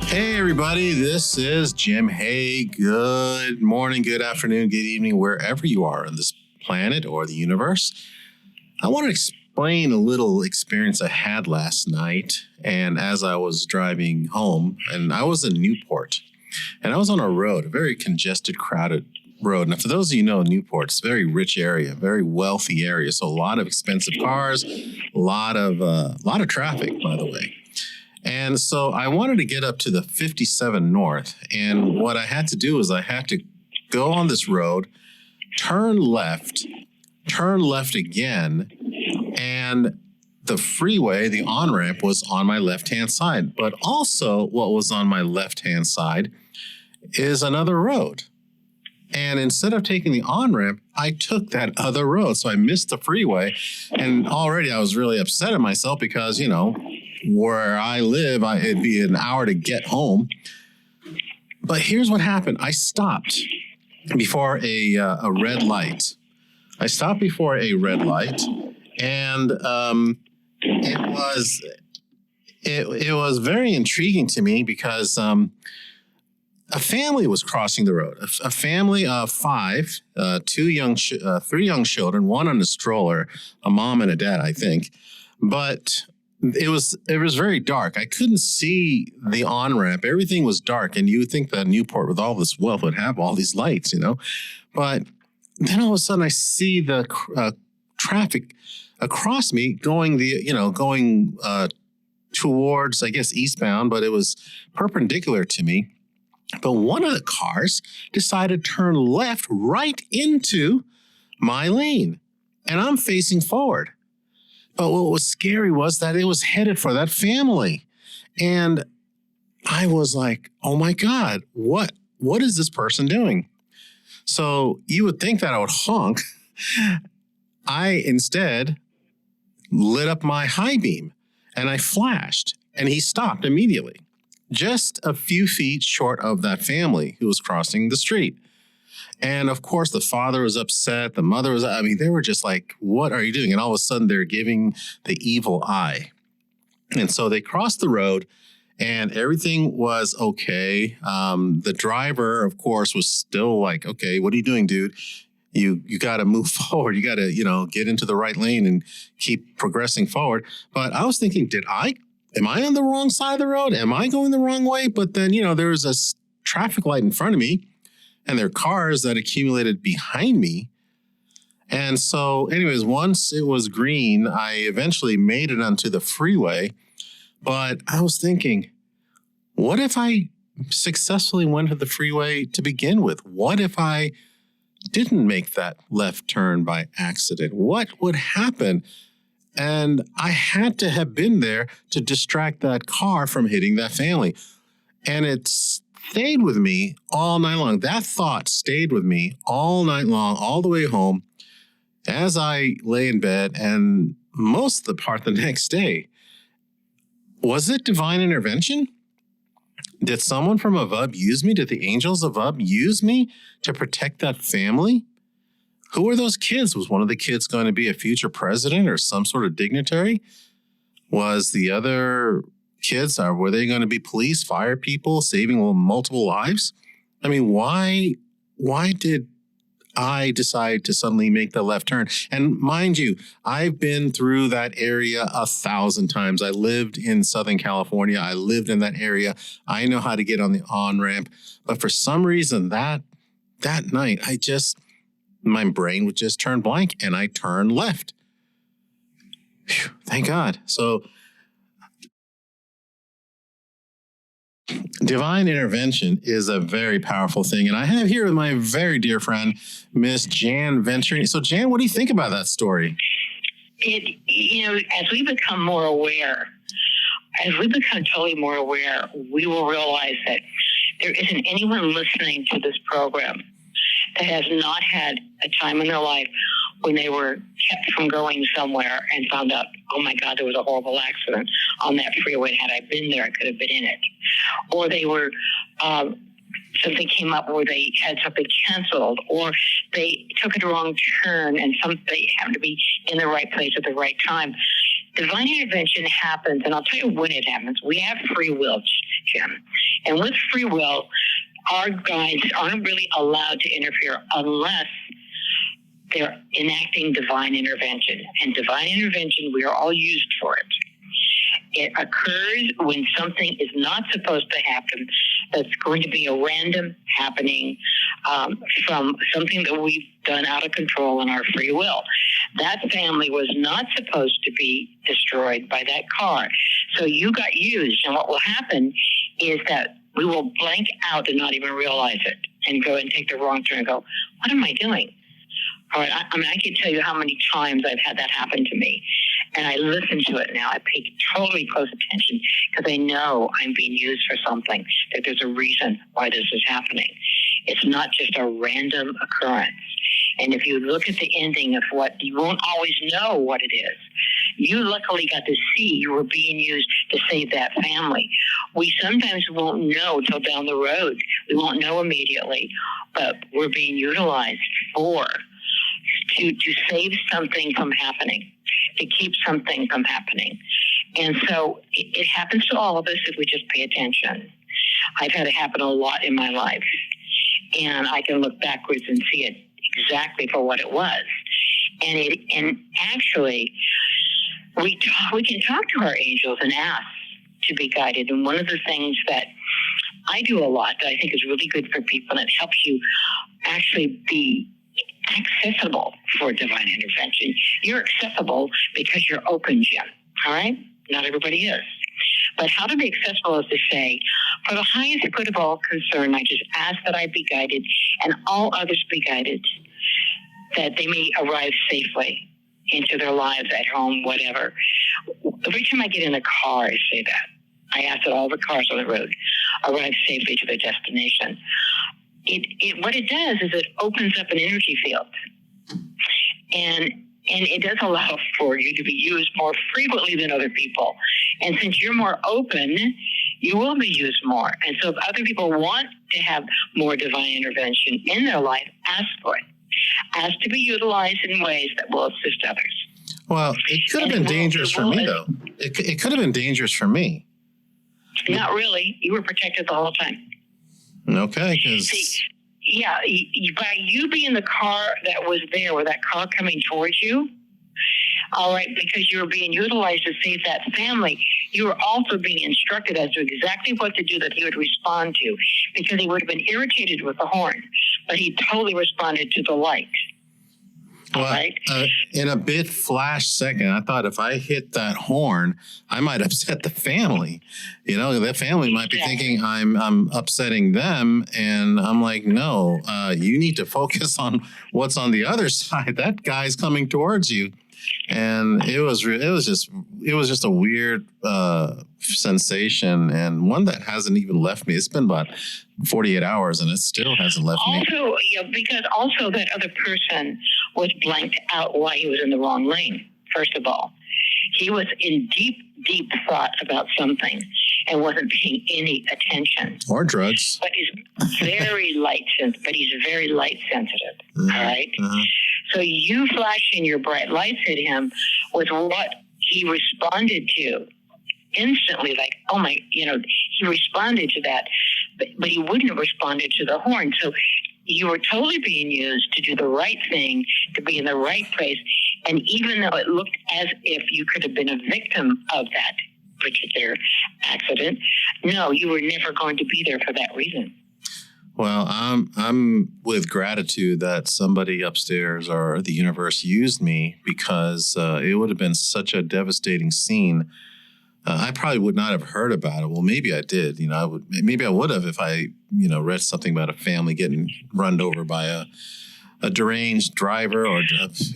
Hey, everybody, this is Jim. Hey, good morning, good afternoon, good evening, wherever you are on this planet or the universe. I want to explain a little experience I had last night. And as I was driving home, and I was in Newport, and I was on a road, a very congested, crowded road. Now, for those of you who know Newport, it's a very rich area, very wealthy area. So a lot of expensive cars, a lot of traffic, by the way. And so I wanted to get up to the 57 North. And what I had to do is I had to go on this road, turn left again. And the freeway, the on-ramp was on my left-hand side. But also what was on my left-hand side is another road. And instead of taking the on-ramp, I took that other road. So I missed the freeway. And already I was really upset at myself because, you know, where I live, it'd be an hour to get home. But here's what happened. I stopped before a red light. And it was very intriguing to me because a family was crossing the road. A family of five, three young children, one on a stroller, a mom and a dad, I think. But it was very dark. I couldn't see the on-ramp. Everything was dark. And you would think that Newport, with all this wealth, would have all these lights, you know. But then all of a sudden I see the traffic across me going towards, I guess, eastbound, but it was perpendicular to me. But one of the cars decided to turn left right into my lane. And I'm facing forward. But what was scary was that it was headed for that family. And I was like, oh my God, what is this person doing? So you would think that I would honk. I instead lit up my high beam and I flashed and he stopped immediately, just a few feet short of that family who was crossing the street. And of course, the father was upset. The mother was, they were just like, what are you doing? And all of a sudden they're giving the evil eye. And so they crossed the road and everything was okay. The driver, of course, was still like, okay, what are you doing, dude? You got to move forward. You got to, get into the right lane and keep progressing forward. But I was thinking, am I on the wrong side of the road? Am I going the wrong way? But then, there was a traffic light in front of me. And there are cars that accumulated behind me. And so anyways, once it was green, I eventually made it onto the freeway. But I was thinking, what if I successfully went to the freeway to begin with? What if I didn't make that left turn by accident? What would happen? And I had to have been there to distract that car from hitting that family. And it stayed with me all night long. That thought stayed with me all night long, all the way home, as I lay in bed, and most of the part the next day. Was it divine intervention? Did someone from above use me? Did the angels above use me to protect that family? Who were those kids? Was one of the kids going to be a future president or some sort of dignitary? Was the other kids, were they going to be police, fire people, saving multiple lives? Why did I decide to suddenly make the left turn? And mind you, I've been through that area 1,000 times. I lived in Southern California. I lived in that area. I know how to get on the on-ramp. But for some reason, that night, my brain would just turn blank and I turned left. Whew, thank God. So divine intervention is a very powerful thing. And I have here with my very dear friend, Miss Jan Venturini. So Jan, what do you think about that story? As we become more aware, totally more aware, we will realize that there isn't anyone listening to this program that has not had a time in their life when they were kept from going somewhere and found out, oh my God, there was a horrible accident on that freeway. Had I been there, I could have been in it. Or they were, something came up where they had something canceled, or they took a wrong turn and they happened to be in the right place at the right time. Divine intervention happens, and I'll tell you when it happens. We have free will, Jim. And with free will, our guides aren't really allowed to interfere unless they're enacting divine intervention. And divine intervention, we are all used for it. It occurs when something is not supposed to happen, that's going to be a random happening from something that we've done out of control in our free will. That family was not supposed to be destroyed by that car. So you got used. And what will happen is that we will blank out and not even realize it and go and take the wrong turn and go, what am I doing? All right, I mean, I can tell you how many times I've had that happen to me. And I listen to it now. I pay totally close attention because I know I'm being used for something, that there's a reason why this is happening. It's not just a random occurrence. And if you look at the ending of what, you won't always know what it is. You luckily got to see you were being used to save that family. We sometimes won't know till down the road. We won't know immediately, but we're being utilized to save something from happening, to keep something from happening. And so it happens to all of us if we just pay attention. I've had it happen a lot in my life, and I can look backwards and see it exactly for what it was. And actually, we can talk to our angels and ask to be guided. And one of the things that I do a lot that I think is really good for people, and it helps you actually be accessible for divine intervention. You're accessible because you're open, Jim. All right? Not everybody is. But how to be accessible is to say, for the highest good of all concern, I just ask that I be guided and all others be guided, that they may arrive safely into their lives, at home, whatever. Every time I get in a car, I say that. I ask that all the cars on the road arrive safely to their destination. What it does is it opens up an energy field. And it does allow for you to be used more frequently than other people. And since you're more open, you will be used more. And so if other people want to have more divine intervention in their life, ask for it. Ask to be utilized in ways that will assist others. Well, it could have been dangerous for me, though. It could have been dangerous for me. Not really. You were protected the whole time. Okay, because... Yeah, by you being the car that was there, or that car coming towards you, all right, because you were being utilized to save that family, you were also being instructed as to exactly what to do that he would respond to, because he would have been irritated with the horn, but he totally responded to the light. Well, right? In a bit flash second, I thought if I hit that horn, I might upset the family. You know, the family might be thinking I'm upsetting them, and I'm like, no, you need to focus on what's on the other side. That guy's coming towards you, and it was just a weird sensation, and one that hasn't even left me. It's been about 48 hours, and it still hasn't left me. Also, because also that other person was blanked out while he was in the wrong lane, first of all. He was in deep, deep thought about something and wasn't paying any attention. Or drugs. But he's very light sensitive. Mm-hmm. All right? Mm-hmm. So you flashing your bright lights at him was what he responded to instantly, like, oh my, he responded to that, but he wouldn't have responded to the horn. So you were totally being used to do the right thing, to be in the right place. And even though it looked as if you could have been a victim of that particular accident, no, you were never going to be there for that reason. Well, I'm with gratitude that somebody upstairs or the universe used me, because it would have been such a devastating scene. I probably would not have heard about it. Well, maybe I did. Maybe I would have if I, read something about a family getting run over by a deranged driver or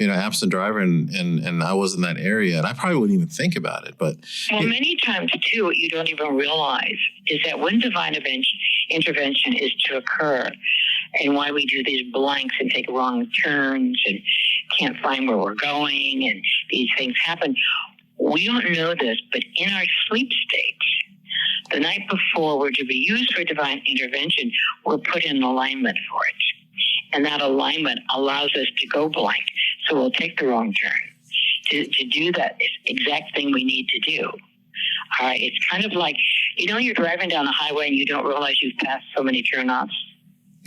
absent driver, and I was in that area, and I probably wouldn't even think about it. But many times too, what you don't even realize is that when divine intervention is to occur, and why we do these blanks and take wrong turns and can't find where we're going, and these things happen. We don't know this, but in our sleep state, the night before we're to be used for divine intervention, we're put in alignment for it. And that alignment allows us to go blank. So we'll take the wrong turn to do that exact thing we need to do. All right. It's kind of like You know, you're driving down the highway and you don't realize you've passed so many turnoffs.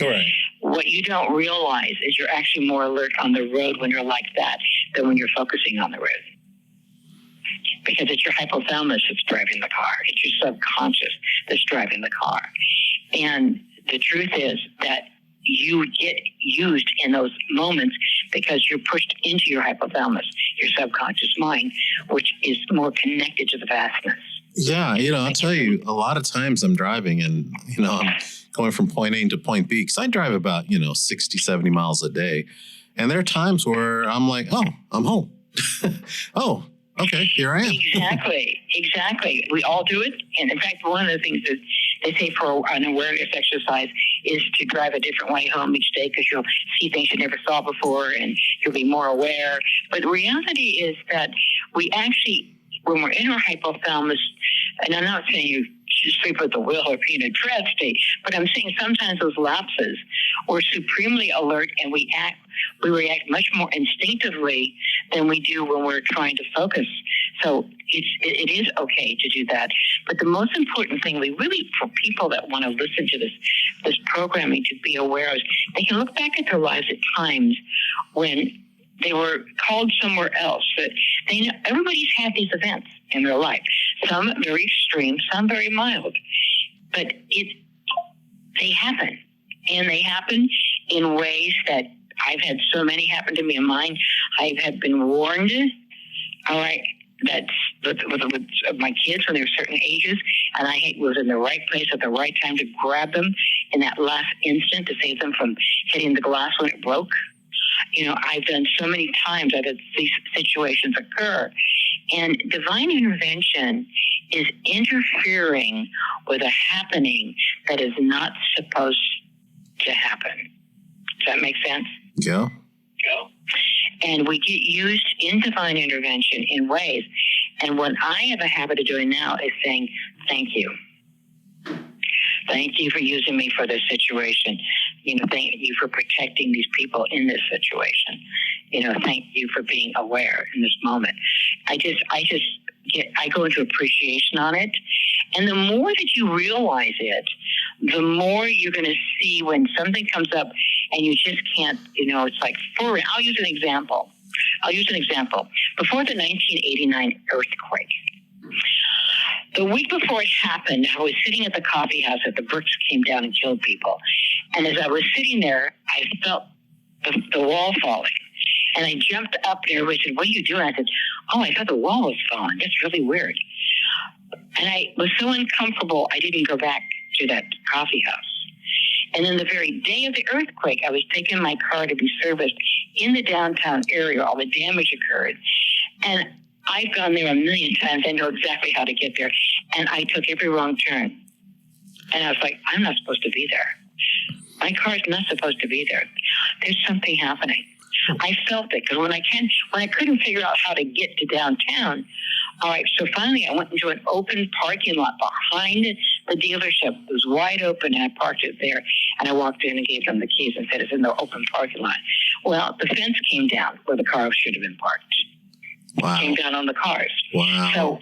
Right. What you don't realize is you're actually more alert on the road when you're like that than when you're focusing on the road. Because it's your hypothalamus that's driving the car. It's your subconscious that's driving the car. And the truth is that you get used in those moments because you're pushed into your hypothalamus, your subconscious mind, which is more connected to the vastness. Yeah, I'll tell you, a lot of times I'm driving and, I'm going from point A to point B because I drive about, 60, 70 miles a day. And there are times where I'm like, oh, I'm home. Oh, okay, here I am. Exactly. We all do it. And in fact, one of the things that they say for an awareness exercise is to drive a different way home each day because you'll see things you never saw before and you'll be more aware. But the reality is that we actually, when we're in our hypothalamus, and I'm not saying you should sleep at the wheel or be in a trance state, but I'm saying sometimes those lapses, we're supremely alert and we react much more instinctively than we do when we're trying to focus. So it is okay to do that. But the most important thing for people that want to listen to this programming to be aware of, they can look back at their lives at times when they were called somewhere else. That they know everybody's had these events in their life. Some very extreme, some very mild. But they happen. And they happen in ways that I've had so many happen to me in mine. I have been warned, all right, that's with my kids when they were certain ages, and I was in the right place at the right time to grab them in that last instant to save them from hitting the glass when it broke. I've done so many times. I've had these situations occur. And divine intervention is interfering with a happening that is not supposed to happen. Does that make sense? Yeah. And we get used in divine intervention in ways. And what I have a habit of doing now is saying, thank you. Thank you for using me for this situation. Thank you for protecting these people in this situation. Thank you for being aware in this moment. I go into appreciation on it. And the more that you realize it, the more you're going to see when something comes up and you just can't, it's like, I'll use an example. Before the 1989 earthquake, the week before it happened, I was sitting at the coffee house that the bricks came down and killed people. And as I was sitting there, I felt the wall falling. And I jumped up and everybody said, what are you doing? I said, oh, I thought the wall was falling. That's really weird. And I was so uncomfortable, I didn't go back to that coffee house. And then the very day of the earthquake, I was taking my car to be serviced in the downtown area. All the damage occurred. And I've gone there a million times. I know exactly how to get there. And I took every wrong turn. And I was like, I'm not supposed to be there. My car's not supposed to be there. There's something happening. I felt it because when I couldn't figure out how to get to downtown, all right, so finally I went into an open parking lot behind the dealership. It was wide open and I parked it there. And I walked in and gave them the keys and said, it's in the open parking lot. Well, the fence came down where the car should have been parked. Wow. Came down on the cars. Wow. So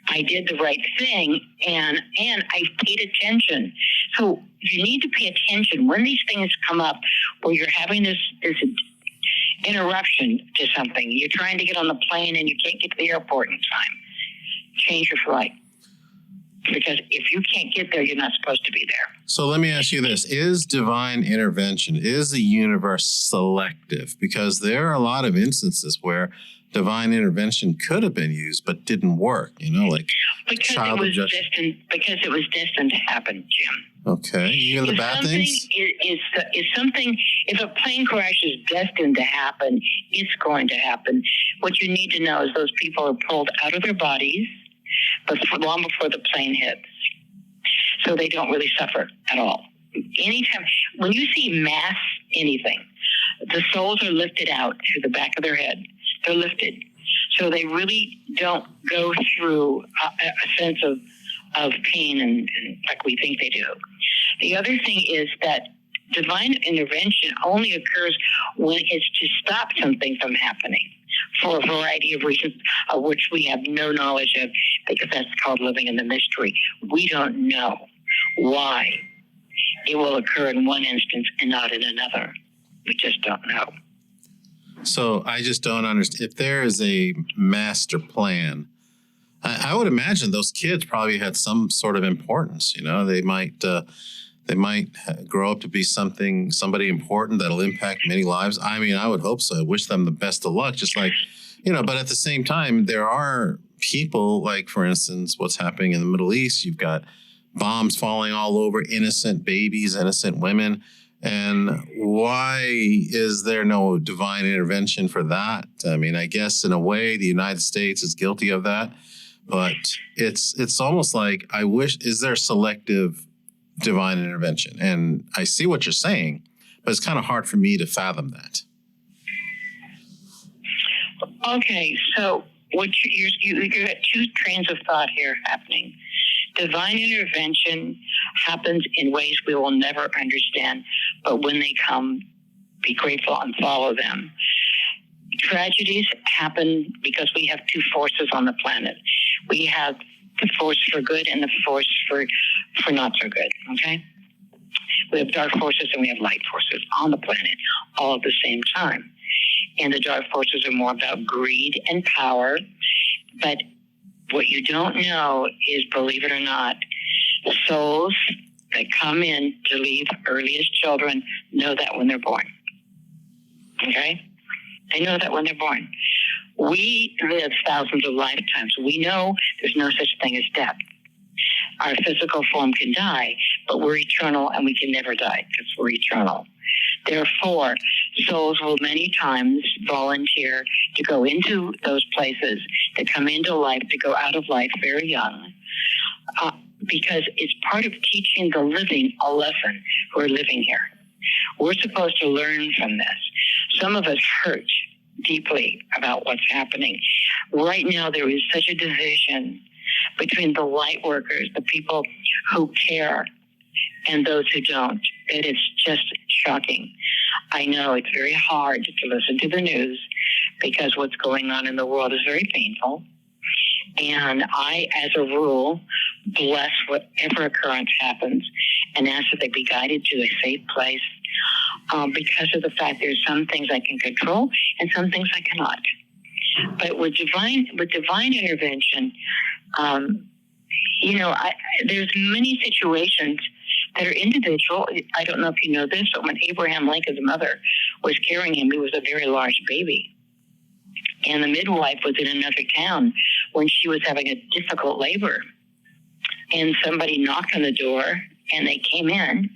I did the right thing and I paid attention. So you need to pay attention when these things come up where you're having this interruption to something. You're trying to get on the plane and you can't get to the airport in time. Change your flight. Because if you can't get there, you're not supposed to be there. So let me ask you this. Is divine intervention, is the universe selective? Because there are a lot of instances where divine intervention could have been used but didn't work, like because child abduction. Because it was destined to happen, Jim. Okay. Even the bad things? If a plane crash is destined to happen, it's going to happen. What you need to know is those people are pulled out of their bodies long before the plane hits. So they don't really suffer at all. Anytime, when you see mass anything, the souls are lifted out through the back of their head. They're lifted. So they really don't go through a sense of pain and like we think they do. The other thing is that divine intervention only occurs when it's to stop something from happening. for a variety of reasons, of which we have no knowledge of, because that's called living in the mystery. We don't know why it will occur in one instance and not in another. We just don't know. So I just don't understand. If there is a master plan, I would imagine those kids probably had some sort of importance. You know, they might grow up to be somebody important that'll impact many lives. I mean, I would hope so. I wish them the best of luck. Just like, you know, but at the same time, there are people like, for instance, what's happening in the Middle East. You've got bombs falling all over innocent babies, innocent women. And why is there no divine intervention for that? I mean, I guess in a way, the United States is guilty of that, but it's almost like I wish, is there selective divine intervention? And I see what you're saying, but it's kind of hard for me to fathom that. Okay, so what you got two trains of thought here happening. Divine intervention happens in ways we will never understand, but when they come, be grateful and follow them. Tragedies happen because we have two forces on the planet. We have the force for good and the force for not so good, okay? We have dark forces and we have light forces on the planet all at the same time. And the dark forces are more about greed and power, but what you don't know is, believe it or not, souls that come in to leave early as children know that when they're born. Okay? They know that when they're born. We live thousands of lifetimes. We know there's no such thing as death. Our physical form can die, but we're eternal and we can never die because we're eternal. Therefore, souls will many times volunteer to go into those places, to come into life, to go out of life very young, because it's part of teaching the living a lesson who are living here. We're supposed to learn from this. Some of us hurt deeply about what's happening. Right now, there is such a division between the light workers, the people who care, and those who don't, that it's just shocking. I know it's very hard to listen to the news because what's going on in the world is very painful. And I, as a rule, bless whatever occurrence happens and ask that they be guided to a safe place because of the fact there's some things I can control and some things I cannot. But with divine intervention, there's many situations that are individual. I don't know if you know this, but when Abraham Lincoln's mother was carrying him, he was a very large baby. And the midwife was in another town when she was having a difficult labor. And somebody knocked on the door, and they came in.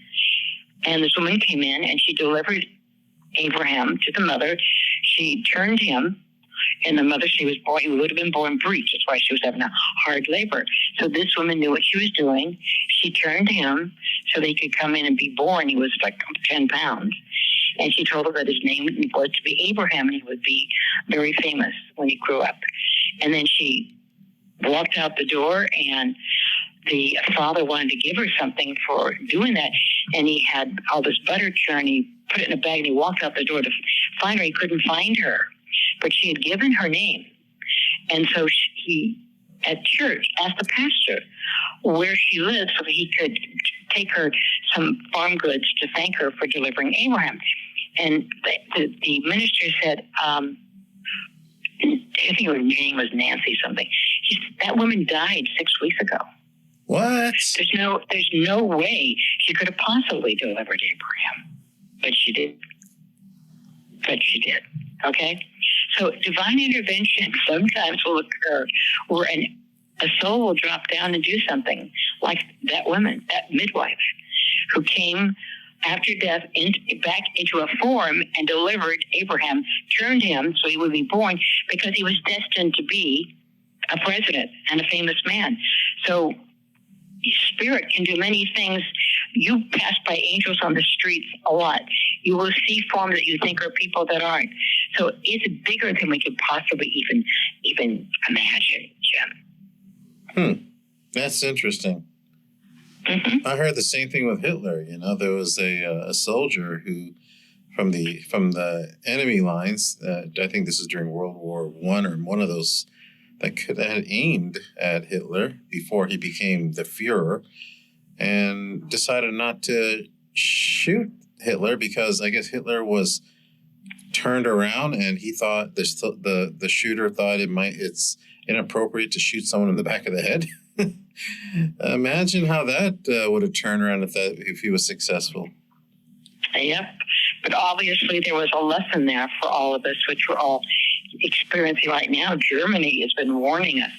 And this woman came in, and she delivered Abraham to the mother. She turned him. And the mother, he would have been born breech. That's why she was having a hard labor. So this woman knew what she was doing. She turned him so they could come in and be born. He was like 10 pounds. And she told her that his name was to be Abraham, and he would be very famous when he grew up. And then she walked out the door, and the father wanted to give her something for doing that. And he had all this butter churn. He put it in a bag, and he walked out the door to find her. He couldn't find her. But she had given her name. And so he, at church, asked the pastor where she lived so that he could take her some farm goods to thank her for delivering Abraham. And the minister said, I think her name was Nancy something. That woman died 6 weeks ago. What? There's no way she could have possibly delivered Abraham. But she did. Okay? So divine intervention sometimes will occur where a soul will drop down and do something like that woman, that midwife, who came after death back into a form and delivered Abraham, turned him so he would be born because he was destined to be a president and a famous man. So spirit can do many things. You pass by angels on the streets a lot. You will see forms that you think are people that aren't. So it's bigger than we could possibly even imagine, Jim. That's interesting. Mm-hmm. I heard the same thing with Hitler. You know, there was a soldier who from the enemy lines. I think this is during World War One or one of those that could have aimed at Hitler before he became the Führer, and decided not to shoot Hitler because I guess Hitler was turned around and he thought the shooter thought it's inappropriate to shoot someone in the back of the head. Imagine how that would have turned around if he was successful. Yep. But obviously there was a lesson there for all of us, which we're all experiencing right now. Germany has been warning us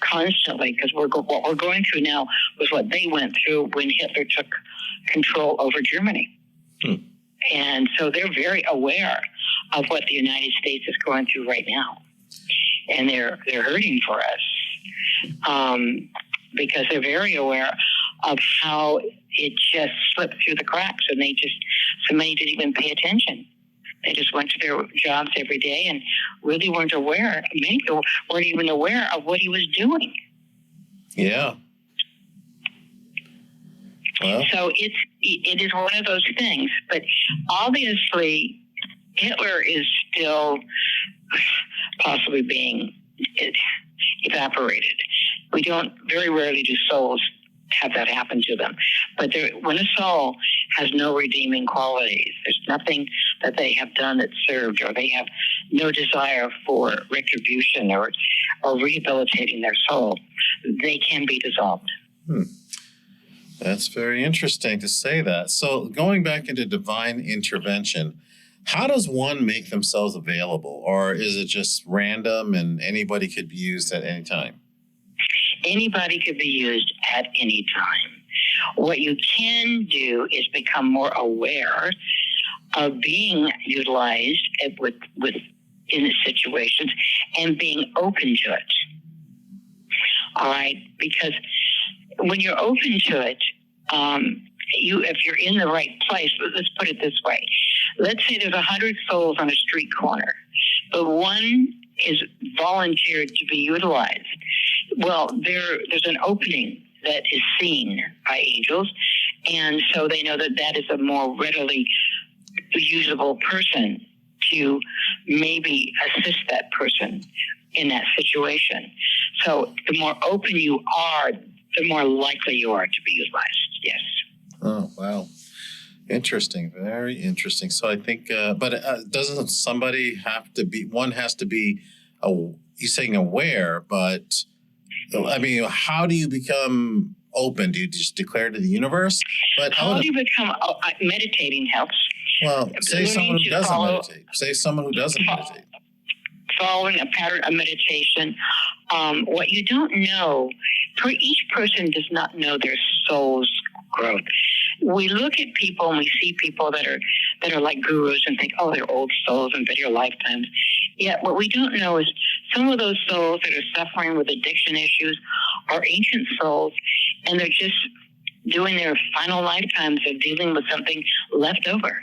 constantly because what we're going through now was what they went through when Hitler took control over Germany. And so they're very aware of what the United States is going through right now. And they're hurting for us because they're very aware of how it just slipped through the cracks, and so many didn't even pay attention. They just went to their jobs every day and really weren't aware. Many people weren't even aware of what he was doing. Yeah. Well. So it is one of those things. But obviously, Hitler is still possibly being evaporated. We don't, very rarely do souls have that happen to them. But when a soul has no redeeming qualities, there's nothing that they have done that served, or they have no desire for retribution or rehabilitating their soul, they can be dissolved. That's very interesting to say that. So going back into divine intervention, how does one make themselves available? Or is it just random and anybody could be used at any time? Anybody could be used at any time. What you can do is become more aware of being utilized in situations and being open to it. All right? Because when you're open to it, if you're in the right place, let's put it this way. Let's say there's 100 souls on a street corner, but one is volunteered to be utilized. Well, there's an opening that is seen by angels, and so they know that is a more readily usable person to maybe assist that person in that situation. So the more open you are, the more likely you are to be utilized. Yes. Oh, wow. Interesting. Very interesting. So I think, doesn't somebody have to be, one has to be, you're saying aware, but I mean, how do you become open? Do you just declare to the universe? But how do you become, meditating helps. Well, say someone who doesn't meditate. Say someone who doesn't meditate. Following a pattern of meditation. What you don't know, for each person does not know their soul's growth. We look at people and we see people that are like gurus and think, oh, they're old souls and better lifetimes. Yet what we don't know is some of those souls that are suffering with addiction issues are ancient souls, and they're just doing their final lifetimes of dealing with something left over.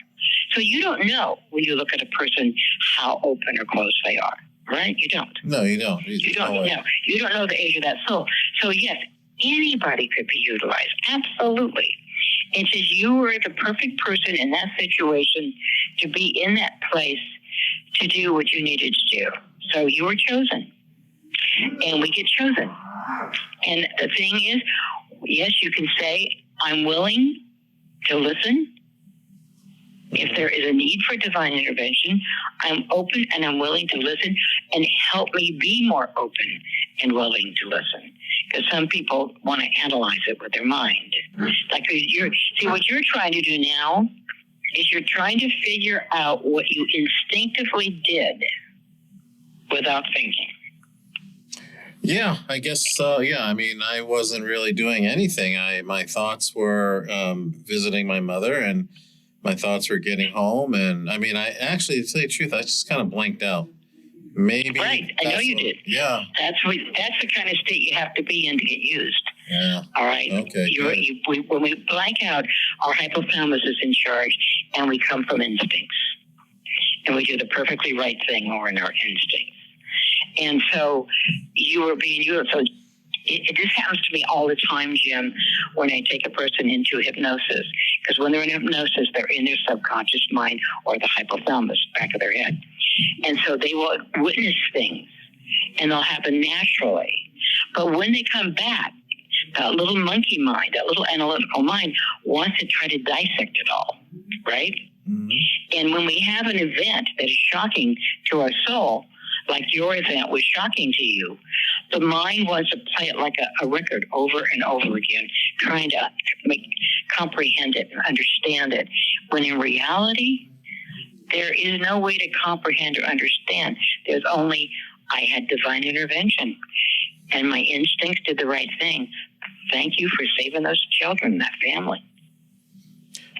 So you don't know when you look at a person how open or closed they are, right? You don't. No, you don't. You don't know. You don't know the age of that soul. So yes, anybody could be utilized. Absolutely. It's just you were the perfect person in that situation to be in that place to do what you needed to do. So you were chosen. And we get chosen. And the thing is, yes, you can say, I'm willing to listen. If there is a need for divine intervention, I'm open and I'm willing to listen, and help me be more open and willing to listen. Because some people want to analyze it with their mind. Like what you're trying to do now is you're trying to figure out what you instinctively did without thinking. Yeah, I guess so. Yeah, I mean, I wasn't really doing anything. My thoughts were visiting my mother, and my thoughts were getting home. And I mean, I actually, to tell you the truth, I just kind of blanked out. Maybe. Right, I know you did. Yeah. That's the kind of state you have to be in to get used. Yeah. All right. Okay. When we blank out, our hypothalamus is in charge, and we come from instincts, and we do the perfectly right thing when we're in our instincts. And so you were being used. So This happens to me all the time, Jim, when I take a person into hypnosis. Because when they're in hypnosis, they're in their subconscious mind or the hypothalamus, back of their head. And so they will witness things, and they'll happen naturally. But when they come back, that little monkey mind, that little analytical mind, wants to try to dissect it all, right? Mm-hmm. And when we have an event that is shocking to our soul, like your event was shocking to you, the mind wants to play it like a record over and over again, trying to comprehend it and understand it. When in reality, there is no way to comprehend or understand. There's only, I had divine intervention, and my instincts did the right thing. Thank you for saving those children, that family.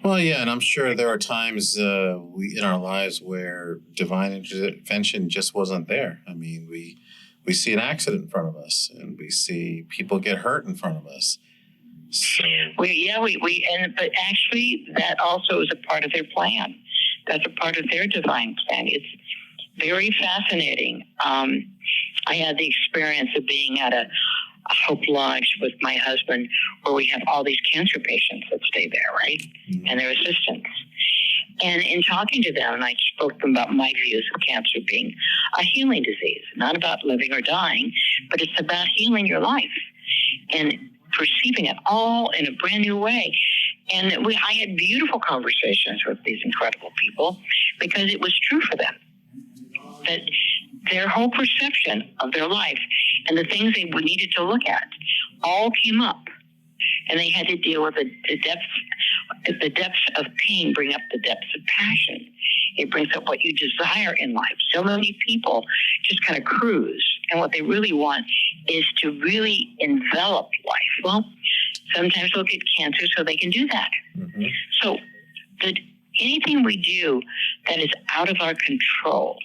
Well, yeah, and I'm sure there are times in our lives where divine intervention just wasn't there. I mean, we see an accident in front of us, and we see people get hurt in front of us. So but actually, that also is a part of their plan. That's a part of their divine plan. It's very fascinating. I had the experience of being at a Hope Lodge with my husband, where we have all these cancer patients that stay there, right? Mm-hmm. And their assistants. And in talking to them, and I spoke to them about my views of cancer being a healing disease, not about living or dying, but it's about healing your life and perceiving it all in a brand new way. And I had beautiful conversations with these incredible people because it was true for them. That their whole perception of their life and the things they needed to look at all came up, and they had to deal with the depths. The depths of pain bring up the depths of passion. It brings up what you desire in life. So many people just kind of cruise, and what they really want is to really envelop life. Well, sometimes they'll get cancer so they can do that. Mm-hmm. So anything we do that is out of our control,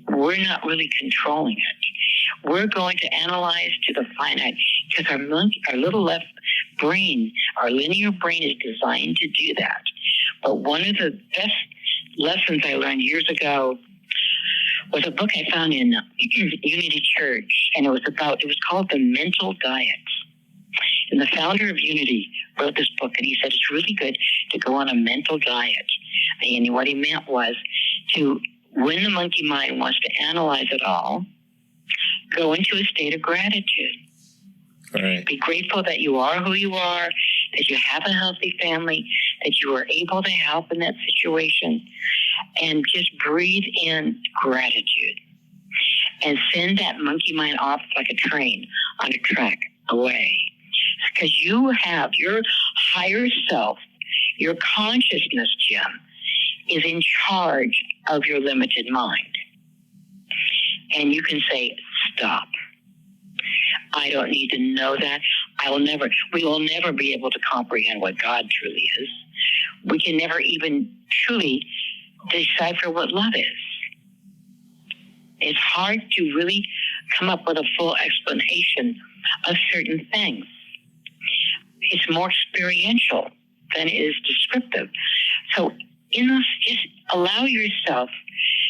we're not really controlling it. We're going to analyze to the finite, because our little left brain, our linear brain, is designed to do that. But one of the best lessons I learned years ago was a book I found in Unity Church, and it was called The Mental Diet. And the founder of Unity wrote this book, and he said it's really good to go on a mental diet. And what he meant was to, when the monkey mind wants to analyze it all, go into a state of gratitude. Right. Be grateful that you are who you are, that you have a healthy family, that you were able to help in that situation, and just breathe in gratitude and send that monkey mind off like a train on a track away. Because you have your higher self, your consciousness, Jim, is in charge of your limited mind. And you can say, stop. I don't need to know that. We will never be able to comprehend what God truly is. We can never even truly decipher what love is. It's hard to really come up with a full explanation of certain things. It's more experiential than it is descriptive. So just allow yourself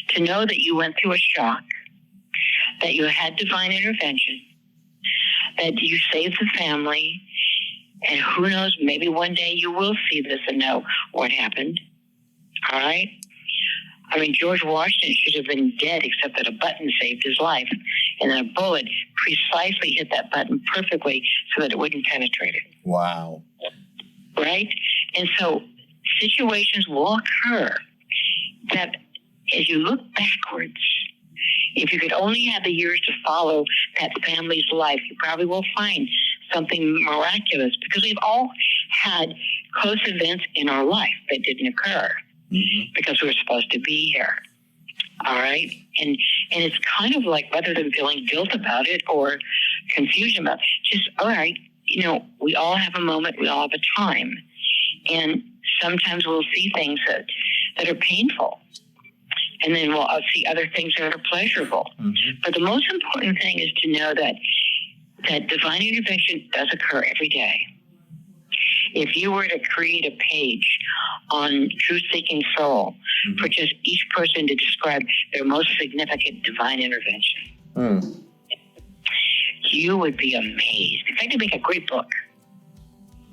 to know that you went through a shock, that you had divine intervention, that you saved the family, and who knows, maybe one day you will see this and know what happened. All right? I mean, George Washington should have been dead, except that a button saved his life, and then a bullet precisely hit that button perfectly so that it wouldn't penetrate it. Wow. Right? And so situations will occur that as you look backwards, if you could only have the years to follow that family's life, you probably will find something miraculous, because we've all had close events in our life that didn't occur because we were supposed to be here. All right? And it's kind of like, rather than feeling guilt about it or confusion about it, just, all right, we all have a moment, we all have a time. And sometimes we'll see things that are painful. And then we'll see other things that are pleasurable. Mm-hmm. But the most important thing is to know that divine intervention does occur every day. If you were to create a page on Truth-Seeking Soul for just each person to describe their most significant divine intervention, You would be amazed. In fact, it'd make a great book.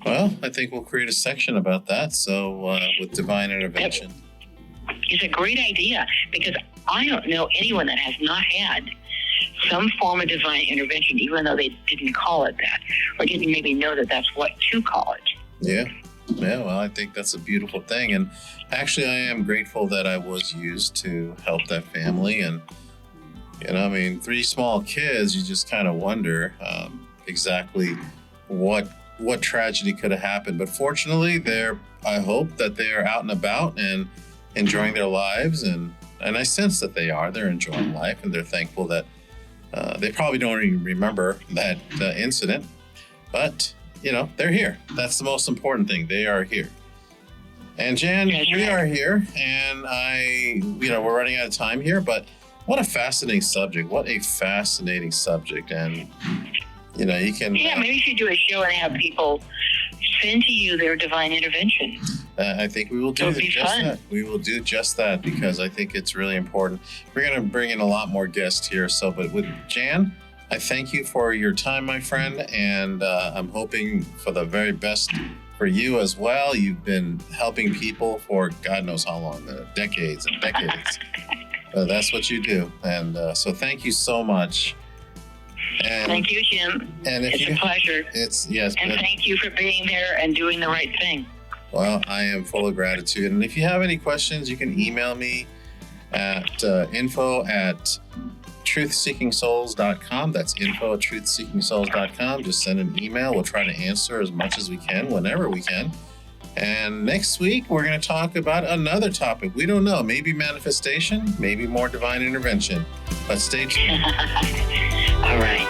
Well, I think we'll create a section about that. So with divine intervention. It's a great idea because I don't know anyone that has not had some form of divine intervention, even though they didn't call it that, or didn't maybe know that that's what to call it. Yeah. Yeah, well, I think that's a beautiful thing. And actually, I am grateful that I was used to help that family. And, you know, I mean, 3 small kids, you just kind of wonder exactly what tragedy could have happened. But fortunately, I hope that they're out and about and enjoying their lives. And I sense that they're enjoying life, and they're thankful that they probably don't even remember that incident. But you know, they're here. That's the most important thing. They are here. And Jan, we are here, and we're running out of time here, but what a fascinating subject. What a fascinating subject. And, you know, you can... Yeah, maybe you should do a show and have people send to you their divine intervention. I think we will do just that. We will do just that because I think it's really important. We're going to bring in a lot more guests here. But with Jan, I thank you for your time, my friend, and I'm hoping for the very best for you as well. You've been helping people for God knows how long, decades and decades. That's what you do, and so thank you so much. And, thank you, Jim. And it's a pleasure. And thank you for being there and doing the right thing. Well, I am full of gratitude, and if you have any questions, you can email me at info@truthseekingsouls.com. That's info@truthseekingsouls.com. Just send an email. We'll try to answer as much as we can, whenever we can. And next week, we're going to talk about another topic. We don't know. Maybe manifestation, maybe more divine intervention. But stay tuned. All right.